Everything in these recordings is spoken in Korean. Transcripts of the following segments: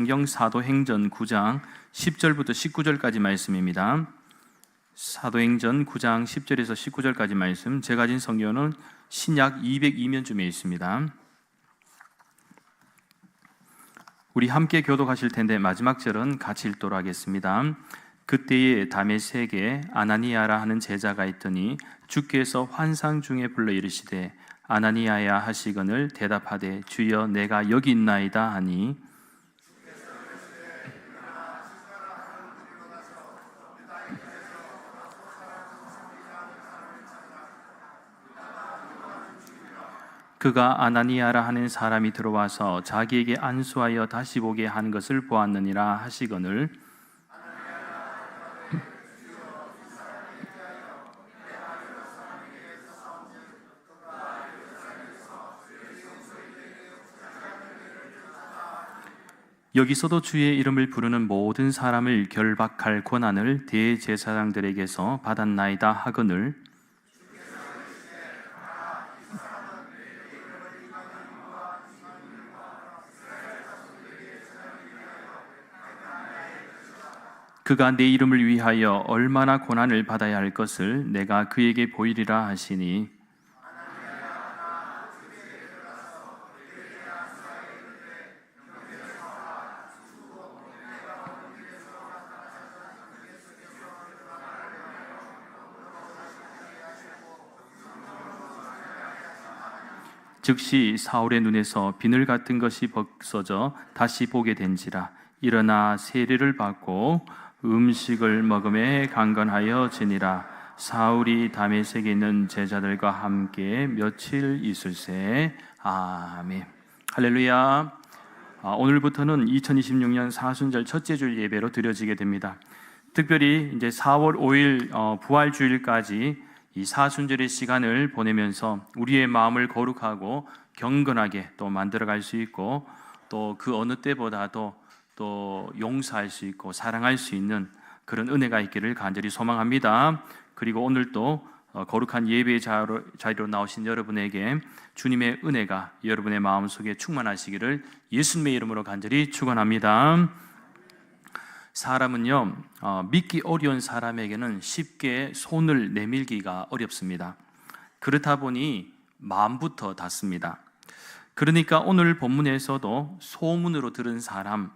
성경 사도행전 9장 10절부터 19절까지 말씀입니다. 사도행전 9장 10절에서 19절까지 말씀, 제가 가진 성경은 신약 202면쯤에 있습니다. 우리 함께 교독하실 텐데 마지막 절은 같이 읽도록 하겠습니다. 그때에 다메섹에 아나니아라 하는 제자가 있더니 주께서 환상 중에 불러 이르시되 아나니아야 하시거늘 대답하되 주여 내가 여기 있나이다 하니 그가 아나니아라 하는 사람이 들어와서 자기에게 안수하여 다시 보게 한 것을 보았느니라 하시거늘 여기서도 주의 이름을 부르는 모든 사람을 결박할 권한을 대제사장들에게서 받았나이다 하거늘 그가 내 이름을 위하여 얼마나 고난을 받아야 할 것을 내가 그에게 보이리라 하시니 즉시 사울의 눈에서 비늘 같은 것이 벗어져 다시 보게 된지라. 일어나 세례를 받고 음식을 먹음에 강건하여 지니라. 사울이 다메섹에 있는 제자들과 함께 며칠 있을새. 아멘. 할렐루야. 오늘부터는 2026년 사순절 첫째 주일 예배로 드려지게 됩니다. 특별히 이제 4월 5일 부활주일까지 이 사순절의 시간을 보내면서 우리의 마음을 거룩하고 경건하게 또 만들어갈 수 있고 또 그 어느 때보다도 또 용서할 수 있고 사랑할 수 있는 그런 은혜가 있기를 간절히 소망합니다. 그리고 오늘도 거룩한 예배의 자리로 나오신 여러분에게 주님의 은혜가 여러분의 마음속에 충만하시기를 예수님의 이름으로 간절히 축원합니다. 사람은요, 믿기 어려운 사람에게는 쉽게 손을 내밀기가 어렵습니다. 그렇다 보니 마음부터 닿습니다. 그러니까 오늘 본문에서도 소문으로 들은 사람,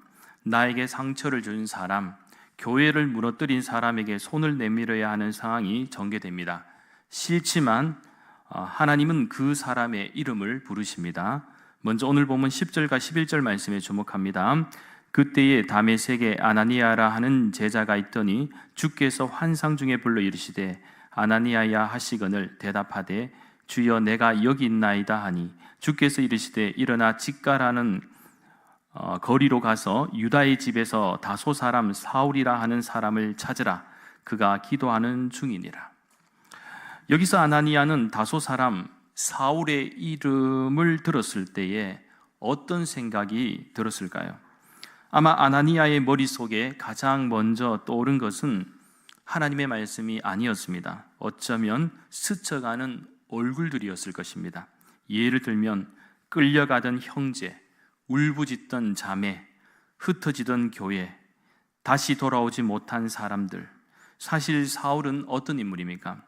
나에게 상처를 준 사람, 교회를 무너뜨린 사람에게 손을 내밀어야 하는 상황이 전개됩니다. 싫지만 하나님은 그 사람의 이름을 부르십니다. 먼저 오늘 본문 10절과 11절 말씀에 주목합니다. 그때에 다메섹에 아나니아라 하는 제자가 있더니 주께서 환상 중에 불러 이르시되 아나니아야 하시거늘 대답하되 주여 내가 여기 있나이다 하니 주께서 이르시되 일어나 직가라는 거리로 가서 유다의 집에서 다소 사람 사울이라 하는 사람을 찾으라. 그가 기도하는 중이니라. 여기서 아나니아는 다소 사람 사울의 이름을 들었을 때에 어떤 생각이 들었을까요? 아마 아나니아의 머릿속에 가장 먼저 떠오른 것은 하나님의 말씀이 아니었습니다. 어쩌면 스쳐가는 얼굴들이었을 것입니다. 예를 들면 끌려가던 형제, 울부짖던 자매, 흩어지던 교회, 다시 돌아오지 못한 사람들. 사실 사울은 어떤 인물입니까?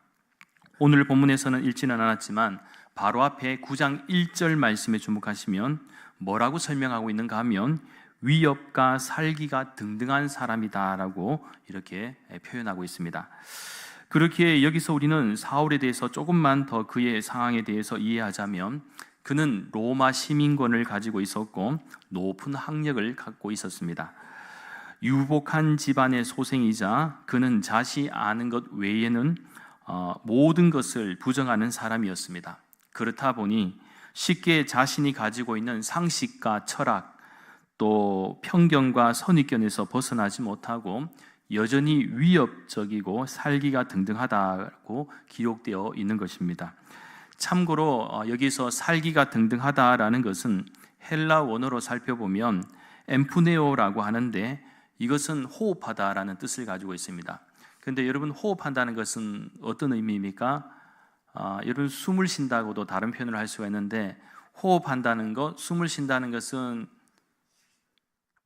오늘 본문에서는 읽지는 않았지만 바로 앞에 9장 1절 말씀에 주목하시면 뭐라고 설명하고 있는가 하면 위협과 살기가 등등한 사람이다라고 이렇게 표현하고 있습니다. 그렇게 여기서 우리는 사울에 대해서 조금만 더 그의 상황에 대해서 이해하자면 그는 로마 시민권을 가지고 있었고 높은 학력을 갖고 있었습니다. 유복한 집안의 소생이자 그는 자신이 아는 것 외에는 모든 것을 부정하는 사람이었습니다. 그렇다 보니 쉽게 자신이 가지고 있는 상식과 철학 또 편견과 선입견에서 벗어나지 못하고 여전히 위협적이고 살기가 등등하다고 기록되어 있는 것입니다. 참고로 여기서 살기가 등등하다라는 것은 헬라 원어로 살펴보면 엠푸네오라고 하는데 이것은 호흡하다라는 뜻을 가지고 있습니다. 그런데 여러분 호흡한다는 것은 어떤 의미입니까? 여러분 숨을 쉰다고도 다른 표현을 할 수가 있는데 호흡한다는 것, 숨을 쉰다는 것은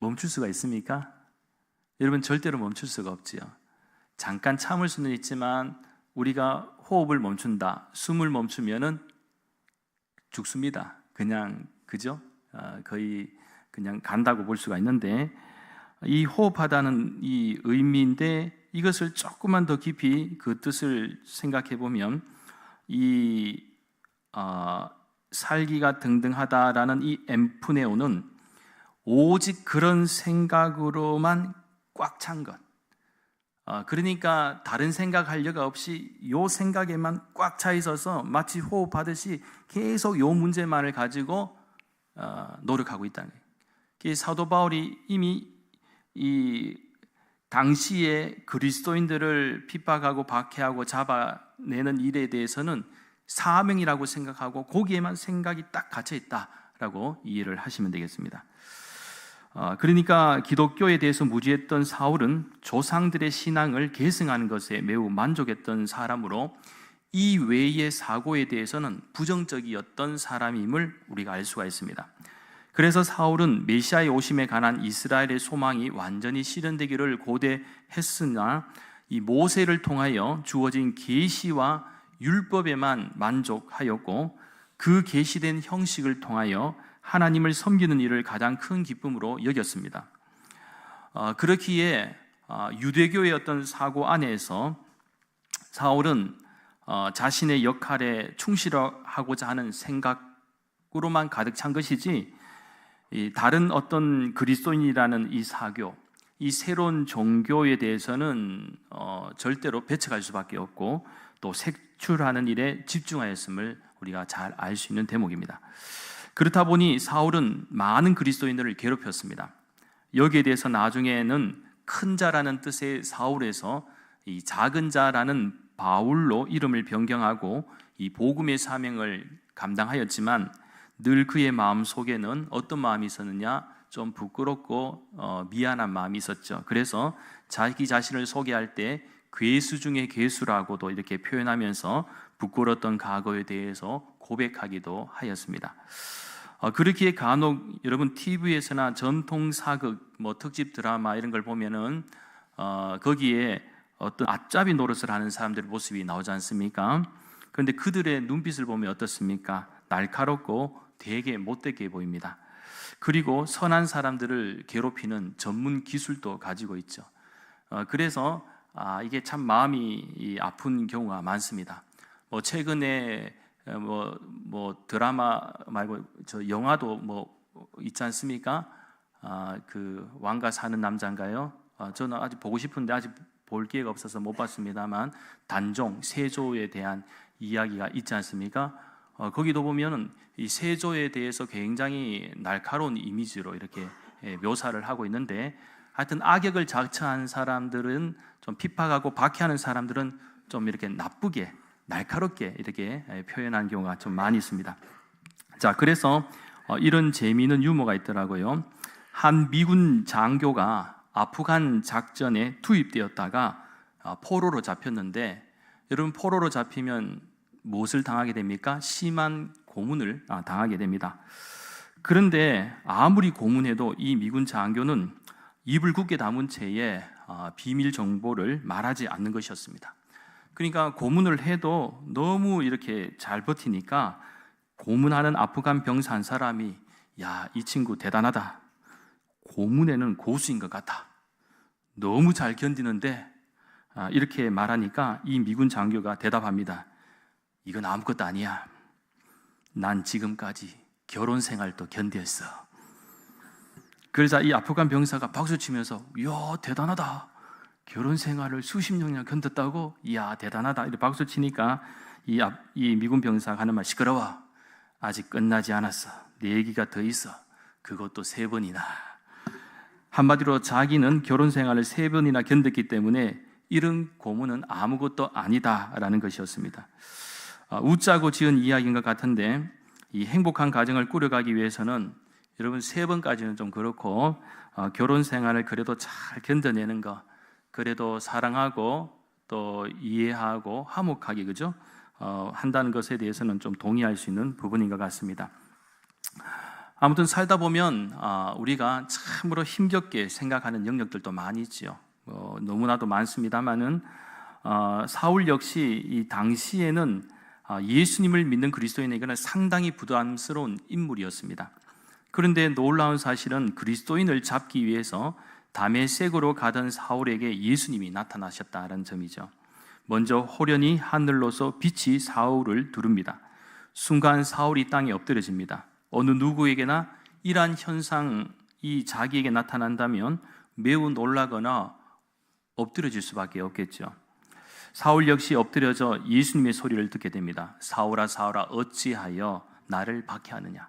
멈출 수가 있습니까? 여러분, 절대로 멈출 수가 없지요. 잠깐 참을 수는 있지만 우리가 호흡을 멈춘다, 숨을 멈추면은 죽습니다. 그냥, 그죠? 거의 그냥 간다고 볼 수가 있는데, 이 호흡하다는 이 의미인데, 이것을 조금만 더 깊이 그 뜻을 생각해 보면, 이 살기가 등등하다라는 이 엠프네오는 오직 그런 생각으로만 꽉 찬 것. 그러니까 다른 생각할 여가 없이 요 생각에만 꽉 차 있어서 마치 호흡하듯이 계속 요 문제만을 가지고 노력하고 있다는 거예요. 사도 바울이 이미 이 당시에 그리스도인들을 핍박하고 박해하고 잡아내는 일에 대해서는 사명이라고 생각하고 거기에만 생각이 딱 갇혀 있다라고 이해를 하시면 되겠습니다. 그러니까 기독교에 대해서 무지했던 사울은 조상들의 신앙을 계승하는 것에 매우 만족했던 사람으로 이 외의 사고에 대해서는 부정적이었던 사람임을 우리가 알 수가 있습니다. 그래서 사울은 메시아의 오심에 관한 이스라엘의 소망이 완전히 실현되기를 고대했으나 이 모세를 통하여 주어진 계시와 율법에만 만족하였고 그 계시된 형식을 통하여 하나님을 섬기는 일을 가장 큰 기쁨으로 여겼습니다. 그렇기에 유대교의 어떤 사고 안에서 사울은 자신의 역할에 충실하고자 하는 생각으로만 가득 찬 것이지 다른 어떤 그리스도인이라는 이 사교, 이 새로운 종교에 대해서는 절대로 배척할 수밖에 없고 또 색출하는 일에 집중하였음을 우리가 잘 알 수 있는 대목입니다. 그렇다 보니 사울은 많은 그리스도인들을 괴롭혔습니다. 여기에 대해서 나중에는 큰 자라는 뜻의 사울에서 이 작은 자라는 바울로 이름을 변경하고 이 복음의 사명을 감당하였지만 늘 그의 마음 속에는 어떤 마음이 있었느냐? 좀 부끄럽고 미안한 마음이 있었죠. 그래서 자기 자신을 소개할 때 괴수 중에 괴수라고도 이렇게 표현하면서 부끄러웠던 과거에 대해서 고백하기도 하였습니다. 그렇기에 간혹 여러분 TV에서나 전통 사극, 특집 드라마 이런 걸 보면은 거기에 어떤 앞잡이 노릇을 하는 사람들의 모습이 나오지 않습니까? 그런데 그들의 눈빛을 보면 어떻습니까? 날카롭고 되게 못되게 보입니다. 그리고 선한 사람들을 괴롭히는 전문 기술도 가지고 있죠. 그래서 이게 참 마음이 아픈 경우가 많습니다. 최근에 드라마 말고 저 영화도 있지 않습니까? 그 왕가 사는 남자인가요? 저는 아직 보고 싶은데 아직 볼 기회가 없어서 못 봤습니다만 단종 세조에 대한 이야기가 있지 않습니까? 거기도 보면은 이 세조에 대해서 굉장히 날카로운 이미지로 이렇게 묘사를 하고 있는데, 하여튼 악역을 자처한 사람들은 좀 핍박하고 박해하는 사람들은 좀 이렇게 나쁘게 날카롭게 이렇게 표현한 경우가 좀 많이 있습니다. 자, 그래서 이런 재미있는 유머가 있더라고요. 한 미군 장교가 아프간 작전에 투입되었다가 포로로 잡혔는데, 여러분 포로로 잡히면 무엇을 당하게 됩니까? 심한 고문을 당하게 됩니다. 그런데 아무리 고문해도 이 미군 장교는 입을 굳게 다문 채에 비밀 정보를 말하지 않는 것이었습니다. 그러니까 고문을 해도 너무 이렇게 잘 버티니까 고문하는 아프간 병사 한 사람이 야, 이 친구 대단하다. 고문에는 고수인 것 같아. 너무 잘 견디는데 이렇게 말하니까 이 미군 장교가 대답합니다. 이건 아무것도 아니야. 난 지금까지 결혼 생활도 견뎠어. 그러자 이 아프간 병사가 박수 치면서 이야 대단하다. 결혼 생활을 수십 년이나 견뎠다고? 이야 대단하다. 이렇게 박수 치니까 이 미군 병사가 하는 말, 시끄러워. 아직 끝나지 않았어. 네 얘기가 더 있어. 그것도 3번이나. 한마디로 자기는 결혼 생활을 3번이나 견뎠기 때문에 이런 고문은 아무것도 아니다라는 것이었습니다. 웃자고 지은 이야기인 것 같은데, 이 행복한 가정을 꾸려가기 위해서는 여러분 3번까지는 좀 그렇고 결혼 생활을 그래도 잘 견뎌내는 거, 그래도 사랑하고 또 이해하고 화목하게 그죠? 한다는 것에 대해서는 좀 동의할 수 있는 부분인 것 같습니다. 아무튼 살다 보면 우리가 참으로 힘겹게 생각하는 영역들도 많이 있지요. 너무나도 많습니다만은 사울 역시 이 당시에는 예수님을 믿는 그리스도인에게는 상당히 부담스러운 인물이었습니다. 그런데 놀라운 사실은 그리스도인을 잡기 위해서 다메섹으로 가던 사울에게 예수님이 나타나셨다는 점이죠. 먼저 호련히 하늘로서 빛이 사울을 두릅니다. 순간 사울이 땅에 엎드려집니다. 어느 누구에게나 이러한 현상이 자기에게 나타난다면 매우 놀라거나 엎드려질 수밖에 없겠죠. 사울 역시 엎드려져 예수님의 소리를 듣게 됩니다. 사울아 사울아 어찌하여 나를 박해하느냐.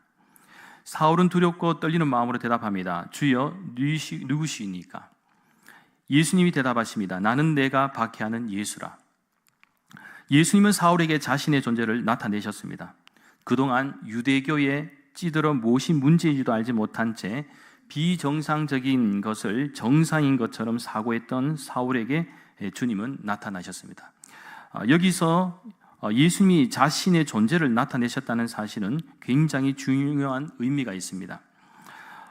사울은 두렵고 떨리는 마음으로 대답합니다. 주여 누구시니까? 예수님이 대답하십니다. 나는 내가 박해하는 예수라. 예수님은 사울에게 자신의 존재를 나타내셨습니다. 그동안 유대교에 찌들어 무엇이 문제인지도 알지 못한 채 비정상적인 것을 정상인 것처럼 사고했던 사울에게 주님은 나타나셨습니다. 여기서 예수님이 자신의 존재를 나타내셨다는 사실은 굉장히 중요한 의미가 있습니다.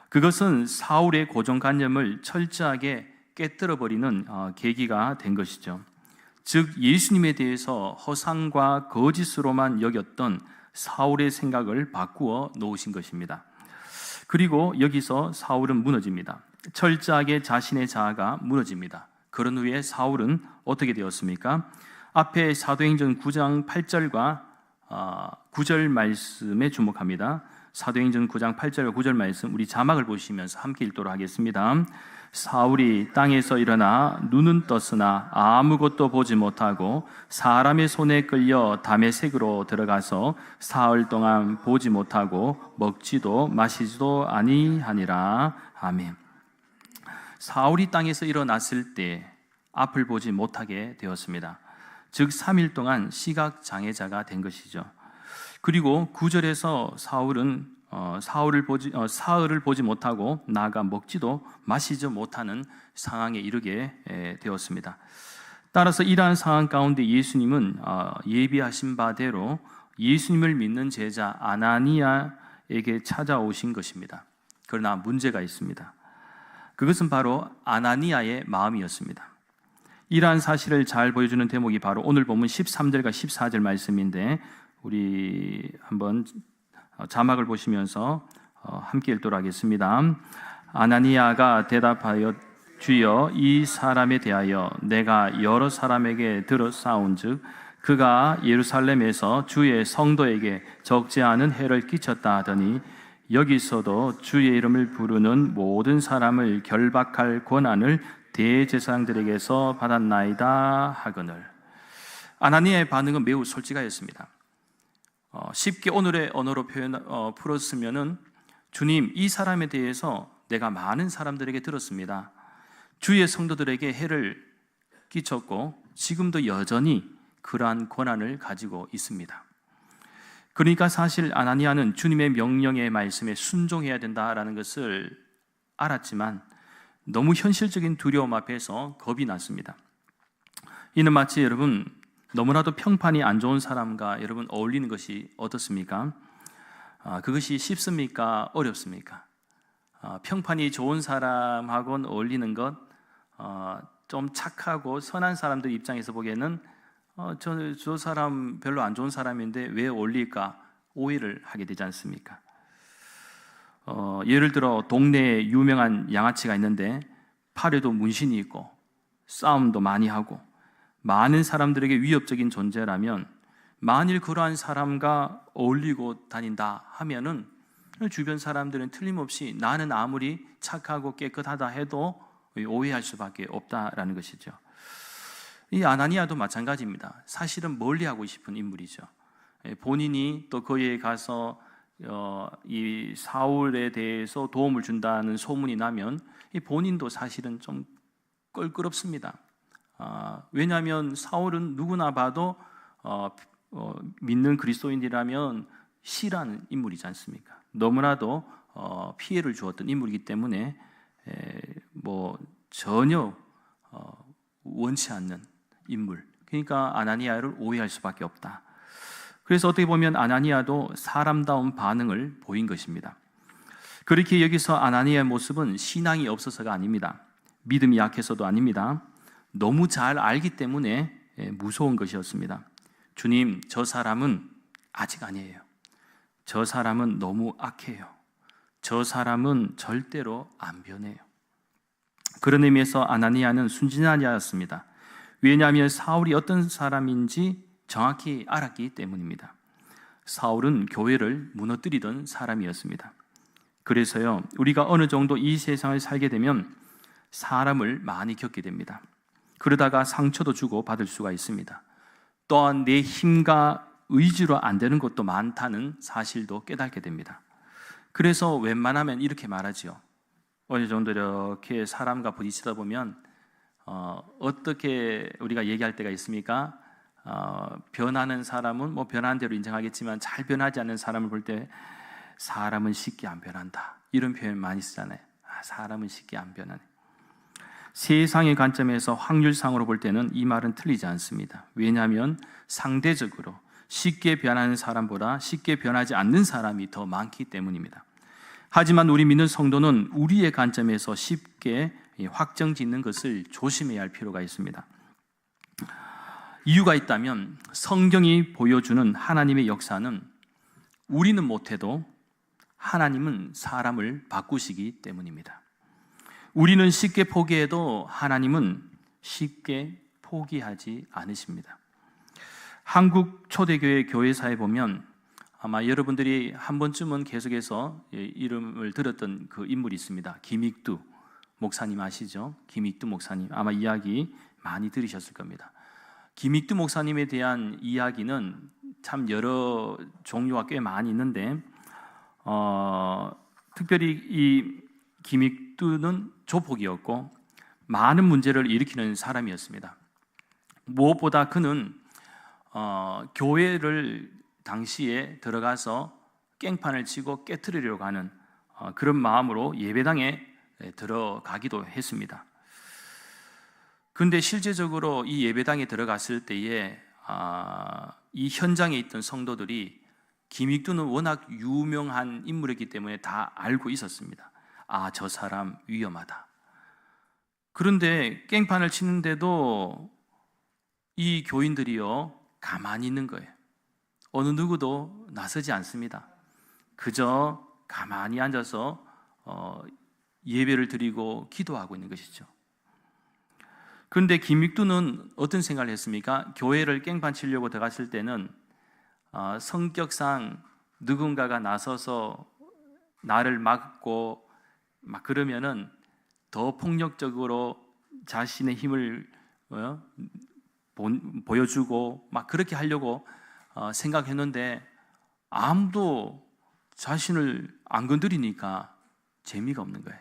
그것은 사울의 고정관념을 철저하게 깨뜨려버리는 계기가 된 것이죠. 즉 예수님에 대해서 허상과 거짓으로만 여겼던 사울의 생각을 바꾸어 놓으신 것입니다. 그리고 여기서 사울은 무너집니다. 철저하게 자신의 자아가 무너집니다. 그런 후에 사울은 어떻게 되었습니까? 앞에 사도행전 9장 8절과 9절 말씀에 주목합니다. 사도행전 9장 8절과 9절 말씀, 우리 자막을 보시면서 함께 읽도록 하겠습니다. 사울이 땅에서 일어나 눈은 떴으나 아무것도 보지 못하고 사람의 손에 끌려 다메섹으로 들어가서 사흘 동안 보지 못하고 먹지도 마시지도 아니하니라. 아멘. 사울이 땅에서 일어났을 때 앞을 보지 못하게 되었습니다. 즉 3일 동안 시각장애자가 된 것이죠. 그리고 9절에서 사울은 사흘을 보지 못하고 나아가 먹지도 마시지 못하는 상황에 이르게 되었습니다. 따라서 이러한 상황 가운데 예수님은 예비하신 바대로 예수님을 믿는 제자 아나니아에게 찾아오신 것입니다. 그러나 문제가 있습니다. 그것은 바로 아나니아의 마음이었습니다. 이러한 사실을 잘 보여주는 대목이 바로 오늘 본문 13절과 14절 말씀인데, 우리 한번 자막을 보시면서 함께 읽도록 하겠습니다. 아나니아가 대답하여 주여 이 사람에 대하여 내가 여러 사람에게 들어 싸운즉 그가 예루살렘에서 주의 성도에게 적지 않은 해를 끼쳤다 하더니 여기서도 주의 이름을 부르는 모든 사람을 결박할 권한을 대제사장들에게서 받았나이다 하거늘. 아나니아의 반응은 매우 솔직하였습니다. 쉽게 오늘의 언어로 풀었으면은, 주님, 이 사람에 대해서 내가 많은 사람들에게 들었습니다. 주의 성도들에게 해를 끼쳤고 지금도 여전히 그러한 권한을 가지고 있습니다. 그러니까 사실 아나니아는 주님의 명령의 말씀에 순종해야 된다라는 것을 알았지만 너무 현실적인 두려움 앞에서 겁이 났습니다. 이는 마치 여러분, 너무나도 평판이 안 좋은 사람과 여러분 어울리는 것이 어떻습니까? 그것이 쉽습니까? 어렵습니까? 평판이 좋은 사람하고는 어울리는 것, 좀 착하고 선한 사람들 입장에서 보기에는 저 사람 별로 안 좋은 사람인데 왜 어울릴까 오해를 하게 되지 않습니까? 예를 들어 동네에 유명한 양아치가 있는데 팔에도 문신이 있고 싸움도 많이 하고 많은 사람들에게 위협적인 존재라면, 만일 그러한 사람과 어울리고 다닌다 하면은 주변 사람들은 틀림없이 나는 아무리 착하고 깨끗하다 해도 오해할 수밖에 없다라는 것이죠. 이 아나니아도 마찬가지입니다. 사실은 멀리하고 싶은 인물이죠. 본인이 또 거기에 가서 이 사울에 대해서 도움을 준다는 소문이 나면 이 본인도 사실은 좀 껄끄럽습니다. 왜냐하면 사울은 누구나 봐도 믿는 그리스도인이라면 싫어하는 인물이지 않습니까? 너무나도 피해를 주었던 인물이기 때문에 전혀 원치 않는 인물, 그러니까 아나니아를 오해할 수밖에 없다. 그래서 어떻게 보면 아나니아도 사람다운 반응을 보인 것입니다. 그렇게 여기서 아나니아의 모습은 신앙이 없어서가 아닙니다. 믿음이 약해서도 아닙니다. 너무 잘 알기 때문에 무서운 것이었습니다. 주님, 저 사람은 아직 아니에요. 저 사람은 너무 악해요. 저 사람은 절대로 안 변해요. 그런 의미에서 아나니아는 순진한 자였습니다. 왜냐하면 사울이 어떤 사람인지 정확히 알았기 때문입니다. 사울은 교회를 무너뜨리던 사람이었습니다. 그래서요, 우리가 어느 정도 이 세상을 살게 되면 사람을 많이 겪게 됩니다. 그러다가 상처도 주고 받을 수가 있습니다. 또한 내 힘과 의지로 안 되는 것도 많다는 사실도 깨닫게 됩니다. 그래서 웬만하면 이렇게 말하지요. 어느 정도 이렇게 사람과 부딪히다 보면 어떻게 우리가 얘기할 때가 있습니까? 변하는 사람은 뭐 변한 대로 인정하겠지만 잘 변하지 않는 사람을 볼 때 사람은 쉽게 안 변한다, 이런 표현 많이 쓰잖아요. 사람은 쉽게 안 변하네. 세상의 관점에서 확률상으로 볼 때는 이 말은 틀리지 않습니다. 왜냐하면 상대적으로 쉽게 변하는 사람보다 쉽게 변하지 않는 사람이 더 많기 때문입니다. 하지만 우리 믿는 성도는 우리의 관점에서 쉽게 확정짓는 것을 조심해야 할 필요가 있습니다. 이유가 있다면 성경이 보여주는 하나님의 역사는 우리는 못해도 하나님은 사람을 바꾸시기 때문입니다. 우리는 쉽게 포기해도 하나님은 쉽게 포기하지 않으십니다. 한국 초대교회 교회사에 보면 아마 여러분들이 한 번쯤은 계속해서 이름을 들었던 그 인물이 있습니다. 김익두 목사님 아시죠? 김익두 목사님, 아마 이야기 많이 들으셨을 겁니다. 김익두 목사님에 대한 이야기는 참 여러 종류가 꽤 많이 있는데 특별히 이 김익두는 조폭이었고 많은 문제를 일으키는 사람이었습니다. 무엇보다 그는 교회를 당시에 들어가서 깽판을 치고 깨트리려고 하는 그런 마음으로 예배당에 들어가기도 했습니다. 그런데 실제적으로 이 예배당에 들어갔을 때에 이 현장에 있던 성도들이 김익두는 워낙 유명한 인물이기 때문에 다 알고 있었습니다. 저 사람 위험하다. 그런데 깽판을 치는데도 이 교인들이요 가만히 있는 거예요. 어느 누구도 나서지 않습니다. 그저 가만히 앉아서 예배를 드리고 기도하고 있는 것이죠. 그런데 김익두는 어떤 생각을 했습니까? 교회를 깽판 치려고 들어갔을 때는 성격상 누군가가 나서서 나를 막고 막 그러면은 더 폭력적으로 자신의 힘을 보여주고 막 그렇게 하려고 생각했는데 아무도 자신을 안 건드리니까 재미가 없는 거예요.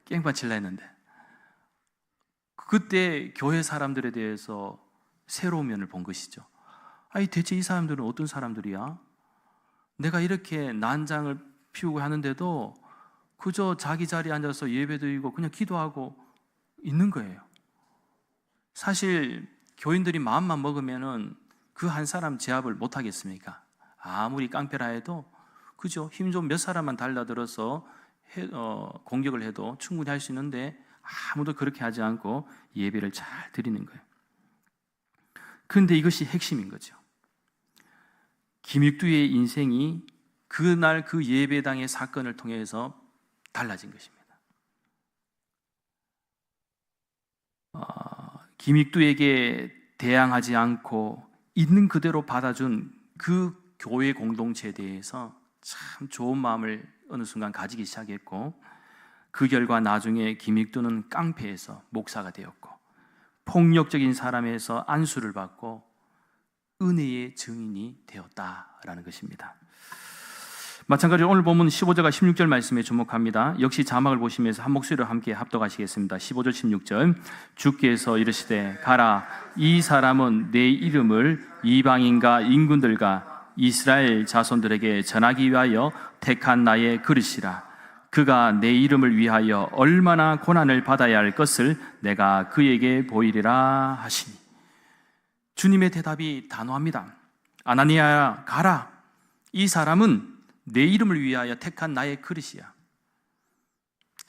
깽판 칠라 했는데 그때 교회 사람들에 대해서 새로운 면을 본 것이죠. 대체 이 사람들은 어떤 사람들이야? 내가 이렇게 난장을 피우고 하는데도 그저 자기 자리에 앉아서 예배드리고 그냥 기도하고 있는 거예요. 사실 교인들이 마음만 먹으면은 그 한 사람 제압을 못 하겠습니까? 아무리 깡패라 해도 그죠? 힘 좀 몇 사람만 달라들어서 공격을 해도 충분히 할 수 있는데 아무도 그렇게 하지 않고 예배를 잘 드리는 거예요. 그런데 이것이 핵심인 거죠. 김익두의 인생이 그날 그 예배당의 사건을 통해서 달라진 것입니다. 김익두에게 대항하지 않고 있는 그대로 받아준 그 교회 공동체에 대해서 참 좋은 마음을 어느 순간 가지기 시작했고 그 결과 나중에 김익두는 깡패에서 목사가 되었고 폭력적인 사람에서 안수를 받고 은혜의 증인이 되었다라는 것입니다. 마찬가지로 오늘 본문 15절과 16절 말씀에 주목합니다. 역시 자막을 보시면서 한 목소리로 함께 합독하시겠습니다. 15절 16절 주께서 이르시되 가라, 이 사람은 내 이름을 이방인과 인군들과 이스라엘 자손들에게 전하기 위하여 택한 나의 그릇이라. 그가 내 이름을 위하여 얼마나 고난을 받아야 할 것을 내가 그에게 보이리라 하시니. 주님의 대답이 단호합니다. 아나니아야 가라, 이 사람은 내 이름을 위하여 택한 나의 그릇이야.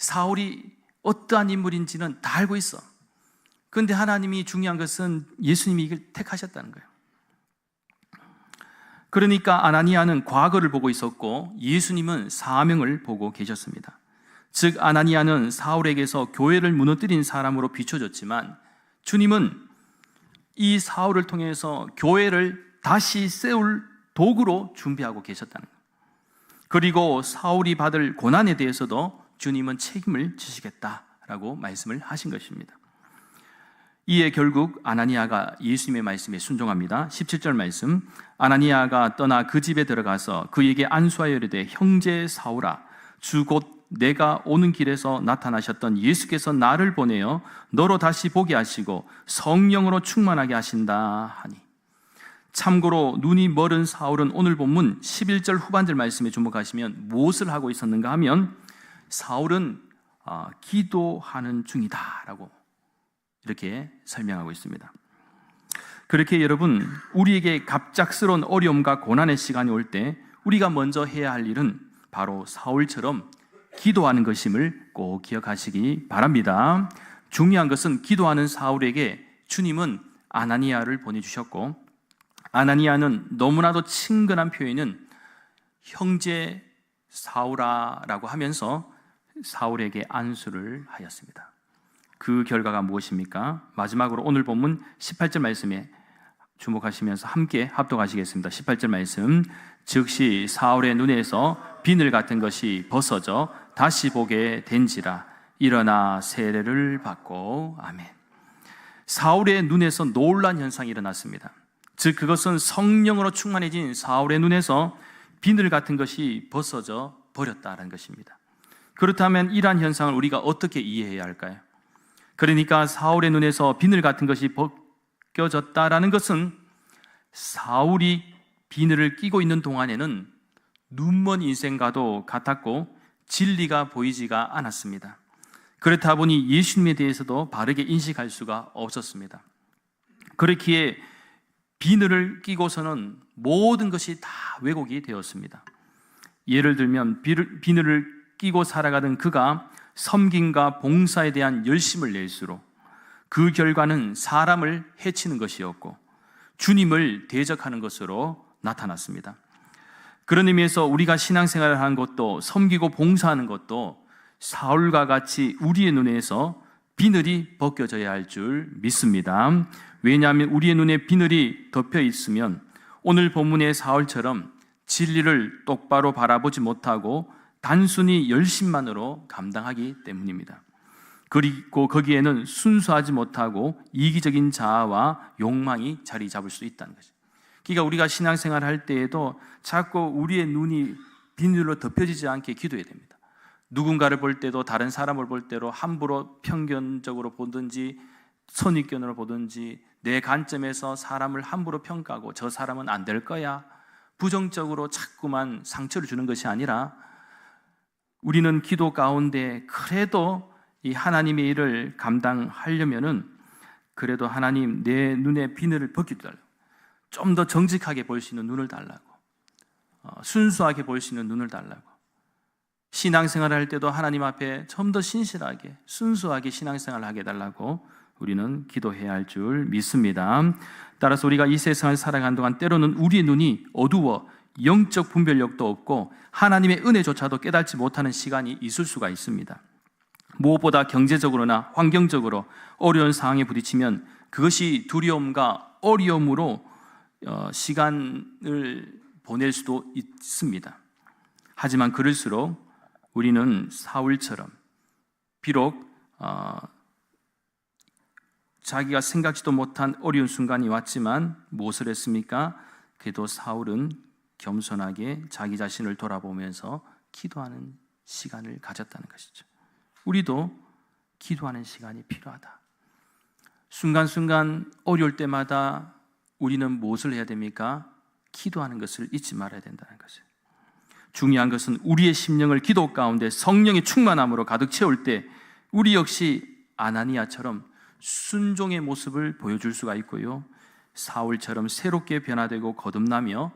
사울이 어떠한 인물인지는 다 알고 있어. 그런데 하나님이 중요한 것은 예수님이 이걸 택하셨다는 거예요. 그러니까 아나니아는 과거를 보고 있었고 예수님은 사명을 보고 계셨습니다. 즉 아나니아는 사울에게서 교회를 무너뜨린 사람으로 비춰졌지만 주님은 이 사울을 통해서 교회를 다시 세울 도구로 준비하고 계셨다는 거예요. 그리고 사울이 받을 고난에 대해서도 주님은 책임을 지시겠다라고 말씀을 하신 것입니다. 이에 결국 아나니아가 예수님의 말씀에 순종합니다. 17절 말씀, 아나니아가 떠나 그 집에 들어가서 그에게 안수하여 이르되 형제 사울아, 주 곧 내가 오는 길에서 나타나셨던 예수께서 나를 보내어 너로 다시 보게 하시고 성령으로 충만하게 하신다 하니. 참고로 눈이 멀은 사울은 오늘 본문 11절 후반절 말씀에 주목하시면 무엇을 하고 있었는가 하면 사울은 기도하는 중이다라고 이렇게 설명하고 있습니다. 그렇게 여러분, 우리에게 갑작스러운 어려움과 고난의 시간이 올 때 우리가 먼저 해야 할 일은 바로 사울처럼 기도하는 것임을 꼭 기억하시기 바랍니다. 중요한 것은 기도하는 사울에게 주님은 아나니아를 보내주셨고, 아나니아는 너무나도 친근한 표현은 형제 사울아라고 하면서 사울에게 안수를 하였습니다. 그 결과가 무엇입니까? 마지막으로 오늘 본문 18절 말씀에 주목하시면서 함께 합독하시겠습니다. 18절 말씀, 즉시 사울의 눈에서 비늘 같은 것이 벗어져 다시 보게 된지라 일어나 세례를 받고. 아멘. 사울의 눈에서 놀란 현상이 일어났습니다. 즉 그것은 성령으로 충만해진 사울의 눈에서 비늘 같은 것이 벗어져 버렸다는 것입니다. 그렇다면 이러한 현상을 우리가 어떻게 이해해야 할까요? 그러니까 사울의 눈에서 비늘 같은 것이 벗겨졌다라는 것은 사울이 비늘을 끼고 있는 동안에는 눈먼 인생과도 같았고 진리가 보이지가 않았습니다. 그렇다 보니 예수님에 대해서도 바르게 인식할 수가 없었습니다. 그렇기에 비늘을 끼고서는 모든 것이 다 왜곡이 되었습니다. 예를 들면 비늘을 끼고 살아가던 그가 섬김과 봉사에 대한 열심을 낼수록 그 결과는 사람을 해치는 것이었고 주님을 대적하는 것으로 나타났습니다. 그런 의미에서 우리가 신앙생활을 하는 것도 섬기고 봉사하는 것도 사울과 같이 우리의 눈에서 비늘이 벗겨져야 할 줄 믿습니다. 왜냐하면 우리의 눈에 비늘이 덮여 있으면 오늘 본문의 사울처럼 진리를 똑바로 바라보지 못하고 단순히 열심만으로 감당하기 때문입니다. 그리고 거기에는 순수하지 못하고 이기적인 자아와 욕망이 자리 잡을 수 있다는 것입니다. 그러니까 우리가 신앙생활을 할 때에도 자꾸 우리의 눈이 비늘로 덮여지지 않게 기도해야 됩니다. 누군가를 볼 때도 다른 사람을 볼 때로 함부로 편견적으로 보든지 선입견으로 보든지 내 관점에서 사람을 함부로 평가하고 저 사람은 안 될 거야 부정적으로 자꾸만 상처를 주는 것이 아니라 우리는 기도 가운데 그래도 이 하나님의 일을 감당하려면은 그래도 하나님 내 눈에 비늘을 벗겨달라고, 좀 더 정직하게 볼 수 있는 눈을 달라고, 순수하게 볼 수 있는 눈을 달라고, 신앙생활을 할 때도 하나님 앞에 좀 더 신실하게 순수하게 신앙생활을 하게 해달라고 우리는 기도해야 할 줄 믿습니다. 따라서 우리가 이 세상을 살아가는 동안 때로는 우리의 눈이 어두워 영적 분별력도 없고 하나님의 은혜조차도 깨닫지 못하는 시간이 있을 수가 있습니다. 무엇보다 경제적으로나 환경적으로 어려운 상황에 부딪히면 그것이 두려움과 어려움으로 시간을 보낼 수도 있습니다. 하지만 그럴수록 우리는 사울처럼 비록 자기가 생각지도 못한 어려운 순간이 왔지만 무엇을 했습니까? 그래도 사울은 겸손하게 자기 자신을 돌아보면서 기도하는 시간을 가졌다는 것이죠. 우리도 기도하는 시간이 필요하다. 순간순간 어려울 때마다 우리는 무엇을 해야 됩니까? 기도하는 것을 잊지 말아야 된다는 것이에요. 중요한 것은 우리의 심령을 기도 가운데 성령의 충만함으로 가득 채울 때 우리 역시 아나니아처럼 순종의 모습을 보여줄 수가 있고요, 사울처럼 새롭게 변화되고 거듭나며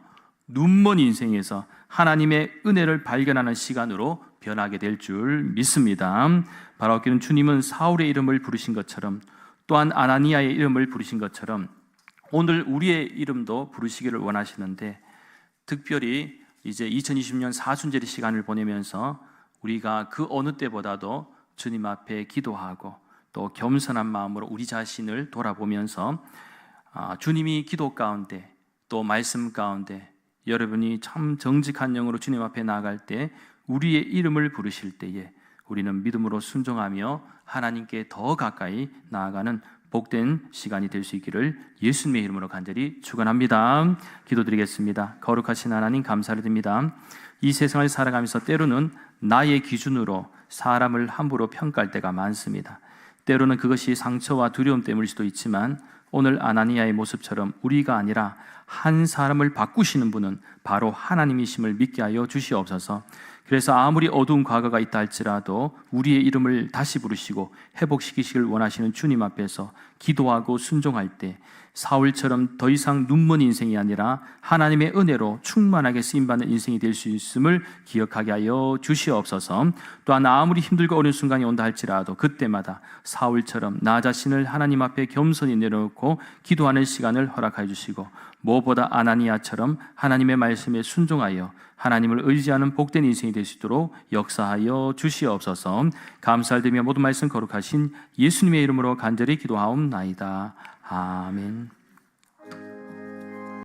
눈먼 인생에서 하나님의 은혜를 발견하는 시간으로 변하게 될 줄 믿습니다. 바라옵기는 주님은 사울의 이름을 부르신 것처럼 또한 아나니아의 이름을 부르신 것처럼 오늘 우리의 이름도 부르시기를 원하시는데, 특별히 이제 2020년 사순절의 시간을 보내면서 우리가 그 어느 때보다도 주님 앞에 기도하고 또 겸손한 마음으로 우리 자신을 돌아보면서 주님이 기도 가운데 또 말씀 가운데 여러분이 참 정직한 영으로 주님 앞에 나아갈 때 우리의 이름을 부르실 때에 우리는 믿음으로 순종하며 하나님께 더 가까이 나아가는 복된 시간이 될 수 있기를 예수님의 이름으로 간절히 축원합니다. 기도드리겠습니다. 거룩하신 하나님, 감사를 드립니다. 이 세상을 살아가면서 때로는 나의 기준으로 사람을 함부로 평가할 때가 많습니다. 때로는 그것이 상처와 두려움 때문일 수도 있지만 오늘 아나니아의 모습처럼 우리가 아니라 한 사람을 바꾸시는 분은 바로 하나님이심을 믿게 하여 주시옵소서. 그래서 아무리 어두운 과거가 있다 할지라도 우리의 이름을 다시 부르시고 회복시키시길 원하시는 주님 앞에서 기도하고 순종할 때 사울처럼 더 이상 눈먼 인생이 아니라 하나님의 은혜로 충만하게 쓰임받는 인생이 될 수 있음을 기억하게 하여 주시옵소서. 또한 아무리 힘들고 어려운 순간이 온다 할지라도 그때마다 사울처럼 나 자신을 하나님 앞에 겸손히 내려놓고 기도하는 시간을 허락하여 주시고, 무엇보다 아나니아처럼 하나님의 말씀에 순종하여 하나님을 의지하는 복된 인생이 될 수 있도록 역사하여 주시옵소서. 감사드리며 모든 말씀 거룩하신 예수님의 이름으로 간절히 기도하옵나이다. 아멘.